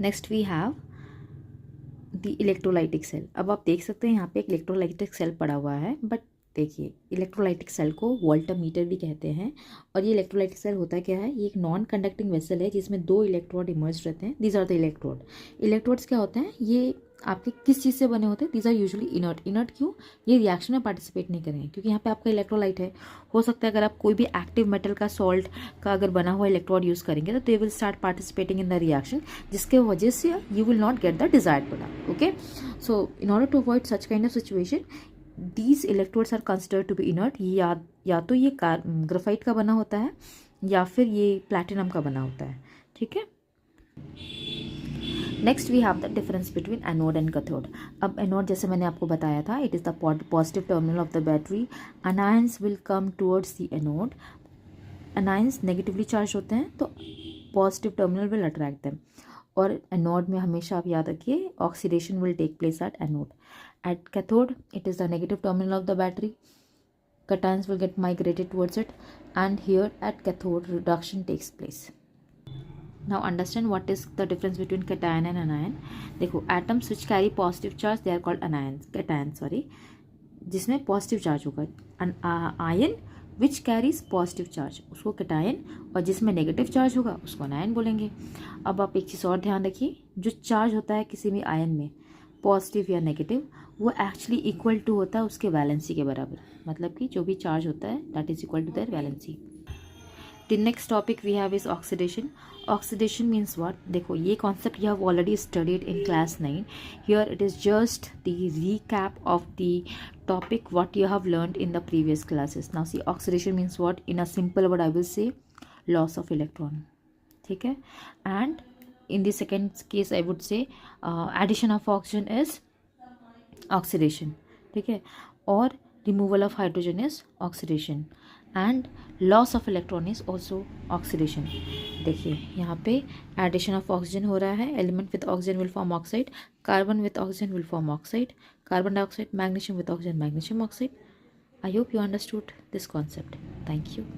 Next we have the electrolytic cell. अब आप देख सकते हैं यहाँ पे एक इलेक्ट्रोलाइटिक सेल पड़ा हुआ है, बट देखिए इलेक्ट्रोलाइटिक सेल को वोल्टामीटर भी कहते हैं। और ये इलेक्ट्रोलाइटिक सेल होता क्या है, ये एक नॉन कंडक्टिंग वेसल है जिसमें 2 इलेक्ट्रोड इमर्ज रहते हैं। These are the electrode. Electrodes क्या होते हैं, ये आपके किस चीज़ से बने होते हैं, these are usually inert. Inert क्यों, ये रिएक्शन में पार्टिसिपेट नहीं करेंगे क्योंकि यहाँ पे आपका इलेक्ट्रोलाइट है। हो सकता है अगर आप कोई भी एक्टिव मेटल का सॉल्ट का अगर बना हुआ इलेक्ट्रोड यूज़ करेंगे तो they will start participating in the reaction, जिसके वजह से you will not get the desired product. Okay, so in order to avoid such kind of situation these electrodes are considered to be inert. या तो ये graphite का बना होता है या फिर ये प्लैटिनम का बना होता है। ठीक है, next we have the difference between anode and cathode. अब एनोड जैसे मैंने आपको बताया था, it is the positive terminal of the battery. Anions will come towards the anode. Anions negatively charge होते हैं तो positive terminal will attract them. और एनोड में हमेशा आप याद रखिए oxidation will take place at anode. At cathode, it is the negative terminal of the battery. Cations will get migrated towards it, and here at cathode, reduction takes place. Now understand what is the difference between cation and anion. देखो atoms which carry positive charge they are called anions, cations sorry, जिसमें positive charge होगा। Ion which carries positive charge उसको cation, और जिसमें negative charge होगा उसको अनायन बोलेंगे। अब आप एक चीज़ और ध्यान रखिए, जो चार्ज होता है किसी भी आयन में पॉजिटिव या नेगेटिव, वो एक्चुअली इक्वल टू होता है उसके वैलेंसी के बराबर। मतलब कि जो भी चार्ज होता है that is equal to their valency. The next topic we have is oxidation. Oxidation means what, देखो ये concept you have already studied in class 9। Here it is just the recap of the topic what you have learned in the previous classes. Now see oxidation means what, in a simple word I will say loss of electron. ठीक है, and in the second case I would say addition of oxygen is oxidation. ठीक है, और removal of hydrogen is oxidation and loss of electron is also oxidation. देखिए यहाँ पे addition of oxygen हो रहा है, element with oxygen will form oxide, carbon with oxygen will form oxide, carbon dioxide, magnesium with oxygen, magnesium oxide. I hope you understood this concept. Thank you.